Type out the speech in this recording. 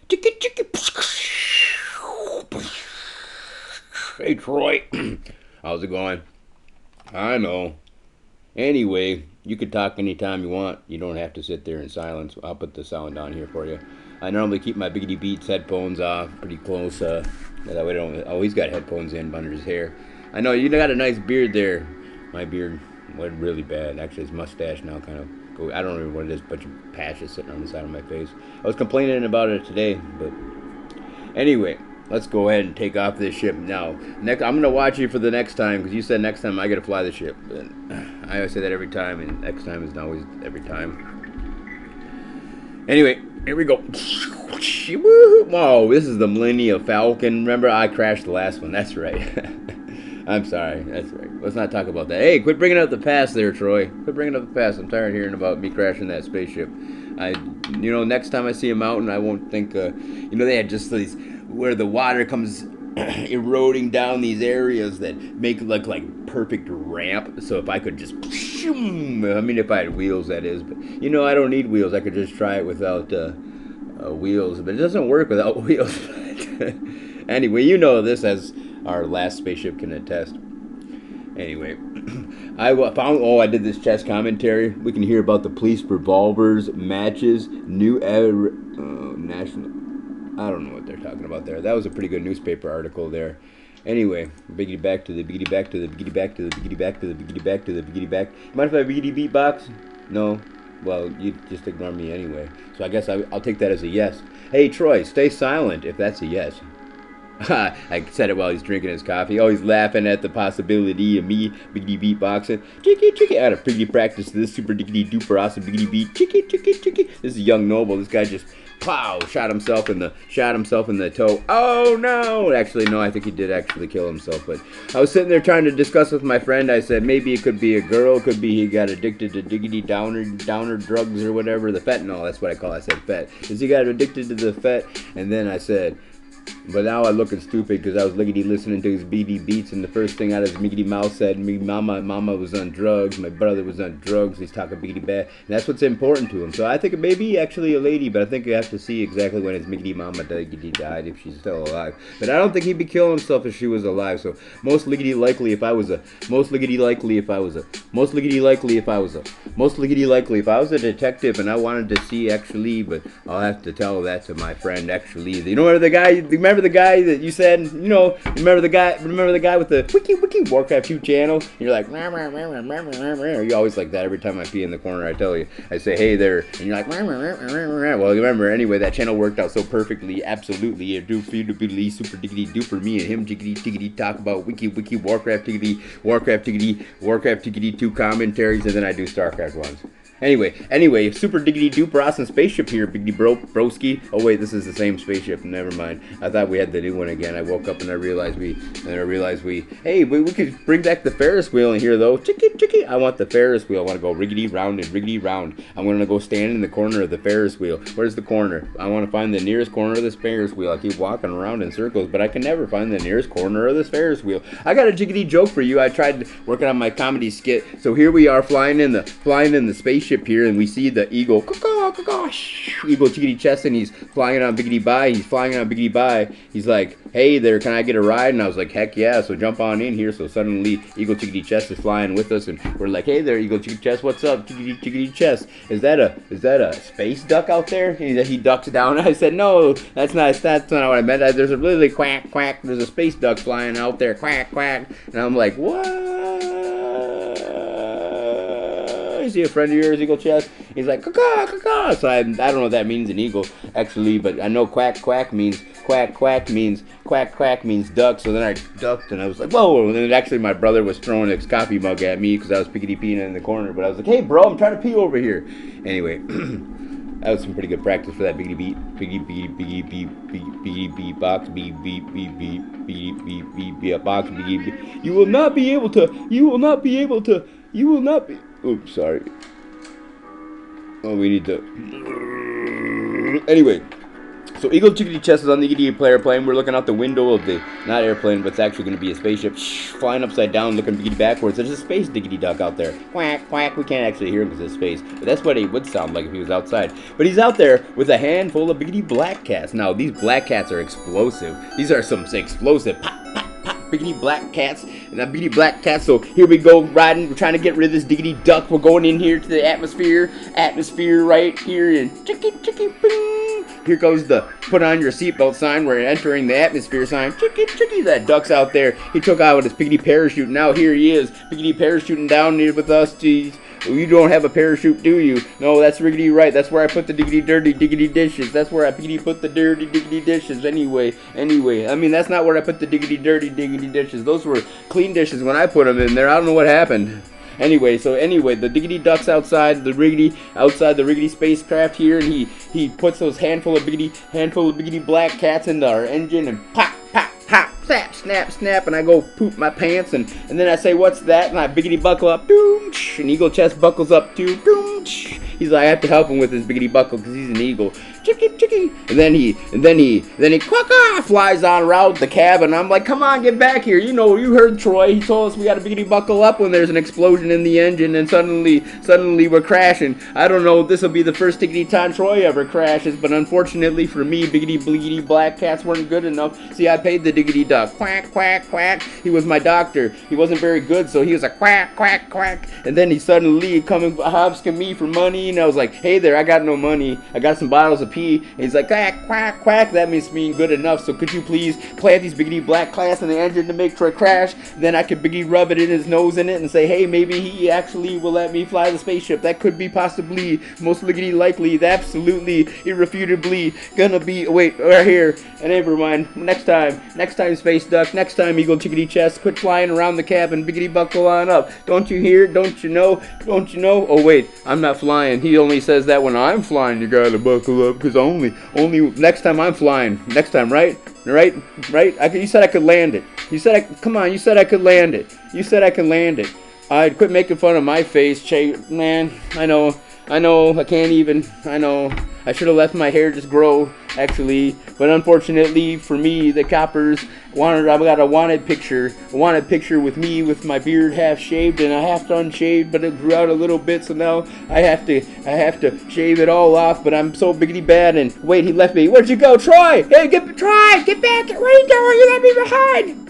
Chicky, chicky. Hey, Troy. How's it going? I know. Anyway, you can talk anytime you want. You don't have to sit there in silence. I'll put the sound down here for you. I normally keep my Biggity Beats headphones off pretty close. That way I don't. Oh, he's got headphones in under his hair. I know you got a nice beard there. My beard went really bad. Actually, his mustache now kind of. I don't remember what it is. Bunch of patches sitting on the side of my face. I was complaining about it today, but anyway, let's go ahead and take off this ship now. Next, I'm gonna watch you for the next time because you said next time I gotta fly the ship. I always say that every time, and next time is not always every time. Anyway, here we go. Whoa, this is the Millennium Falcon. Remember, I crashed the last one. That's right. I'm sorry. That's right. Let's not talk about that. Hey, quit bringing up the past there, Troy. Quit bringing up the past. I'm tired of hearing about me crashing that spaceship. Next time I see a mountain, I won't think, they had just these, where the water comes eroding down these areas that make it look like perfect ramp. So if I could just, if I had wheels, that is. But, I don't need wheels. I could just try it without wheels. But it doesn't work without wheels. Anyway, this as our last spaceship can attest. Anyway, I found. Oh, I did this chess commentary. We can hear about the police revolvers, matches, national. I don't know what they're talking about there. That was a pretty good newspaper article there. Anyway, biggity back to the biggity back to the biggity back to the biggity back to the biggity back to the biggity back. Mind if I biggity beatbox? No. Well, you just ignore me anyway. So I guess I'll take that as a yes. Hey, Troy, stay silent if that's a yes. I said it while he's drinking his coffee. Oh, he's laughing at the possibility of me biggity beatboxing. Chicky, chicky. I had a pretty practice this super diggity duper awesome biggity beat. Chicky, chicky, chicky. This is young Noble. This guy just pow shot himself in the toe. Oh no! Actually, no. I think he did actually kill himself. But I was sitting there trying to discuss with my friend. I said maybe it could be a girl. It could be he got addicted to diggity downer drugs or whatever. The fentanyl. That's what I call it. I said fet. Is he got addicted to the fet? And then I said. But now I'm looking stupid because I was listening to his BD beats, and the first thing out of his miggity mouth said, "Me mama was on drugs, my brother was on drugs." He's talking biggity bad, and that's what's important to him. So I think it may be actually a lady, but I think you have to see exactly when his miggity mama died, if she's still alive. But I don't think he'd be killing himself if she was alive. So most likely if I was a detective and I wanted to see actually, but I'll have to tell that to my friend actually. You know where the guy? Remember the guy that you said, remember the guy with the wiki Warcraft 2 channel? And you're like, you always like that every time I pee in the corner. I tell you, I say, hey there, and you're like, well, remember anyway, that channel worked out so perfectly, absolutely. It do super diggity do for me and him jiggity talk about wiki Warcraft tiggity 2 commentaries, and then I do StarCraft ones. Anyway, super diggity duper awesome spaceship here, biggity broski. Oh wait, this is the same spaceship. Never mind. I thought we had the new one again. I woke up and I realized we hey, we could bring back the Ferris wheel in here though. Chicky. I want the Ferris wheel. I want to go riggity round and riggity round. I want to go stand in the corner of the Ferris wheel. Where's the corner? I want to find the nearest corner of this Ferris wheel. I keep walking around in circles, but I can never find the nearest corner of this Ferris wheel. I got a jiggity joke for you. I tried working on my comedy skit. So here we are flying in the spaceship here, and we see the eagle eagle chickadee chest, and he's flying on biggity by. He's like, hey there, can I get a ride? And I was like, heck yeah, so jump on in here. So suddenly eagle chickadee chest is flying with us, and we're like, hey there, eagle chickadee chest, what's up? Chickadee chest, is that a space duck out there? He ducks down. I said, no, that's not what I meant. There's a really quack there's a space duck flying out there, quack, and I'm like, what? Is he a friend of yours, eagle chest? He's like, caw. So I don't know what that means in eagle, actually, but I know quack means duck. So then I ducked, and I was like, whoa. And then actually my brother was throwing his coffee mug at me because I was peeing in the corner. But I was like, hey, bro, I'm trying to pee over here. Anyway, that was some pretty good practice for that biggity beat box, box. You will not be. Oops, sorry. Oh, we need to. Anyway, So Eagle Chickadee Chess is on the Giggity player plane. We're looking out the window of the, not airplane, but it's actually going to be a spaceship, flying upside down, looking Giggity backwards. There's a space Diggity Duck out there. Quack, quack. We can't actually hear him because it's space, but that's what he would sound like if he was outside. But he's out there with a handful of Biggity black cats. Now, these black cats are explosive. These are some explosive pop, Biggity black cats, and I'm Biggity black cats. So here we go, riding. We're trying to get rid of this Diggity Duck. We're going in here to the atmosphere right here, and chicky, boom. Here goes the put on your seatbelt sign. We're entering the atmosphere sign. Chicky, that duck's out there. He took out with his Biggity parachute. Now here he is, Biggity parachuting down here with us. Geez. You don't have a parachute, do you? No, that's riggedy right. That's where I put the diggity dirty diggity dishes. That's where I biggity put the dirty diggity dishes. Anyway. I mean, that's not where I put the diggity dirty diggity dishes. Those were clean dishes when I put them in there. I don't know what happened. Anyway, the Diggity Duck's outside the riggedy spacecraft here, and he puts those handful of biggity black cats into our engine, and pop, snap, and I go poop my pants, and then I say, what's that? And I biggity buckle up, boom, and Eagle Chest buckles up too, boom. He's like, I have to help him with his biggity buckle because he's an eagle. Chicky. And then he quack, flies on around the cabin. I'm like, come on, get back here. You know, you heard Troy. He told us we got to biggity buckle up when there's an explosion in the engine, and suddenly we're crashing. I don't know. This will be the first tickety time Troy ever crashes, but unfortunately for me, biggity black cats weren't good enough. See, I paid the Diggity Duck. Quack, quack. He was my doctor. He wasn't very good, so he was a quack. And then he suddenly coming hobsking me for money, and I was like, hey there, I got no money. I got some bottles of pee. And he's like, quack. That means being good enough. So could you please plant these biggity black cats in the engine to make Troy crash? Then I could biggity rub it in his nose in it and say, hey, maybe he actually will let me fly the spaceship. That could be possibly, most liggity likely, absolutely, irrefutably gonna be. Wait, right here. And never mind. Next time, Space Duck. Next time, Eagle Chickadee Chest. Quit flying around the cabin. Biggity buckle on up. Don't you hear? Don't you know? Oh wait, I'm not flying. He only says that when I'm flying. You gotta buckle up, because only next time I'm flying. Next time, right? You said I could land it. You said I could land it. You said I could land it. I'd quit making fun of my face, man. I know, I can't even, I should have let my hair just grow, actually, but unfortunately for me, the coppers I got a wanted picture with me with my beard half shaved and a half unshaved, but it grew out a little bit, so now I have to shave it all off, but I'm so biggity bad, and wait, he left me. Where'd you go, Troy? Hey, get back, where are you going? You left me behind.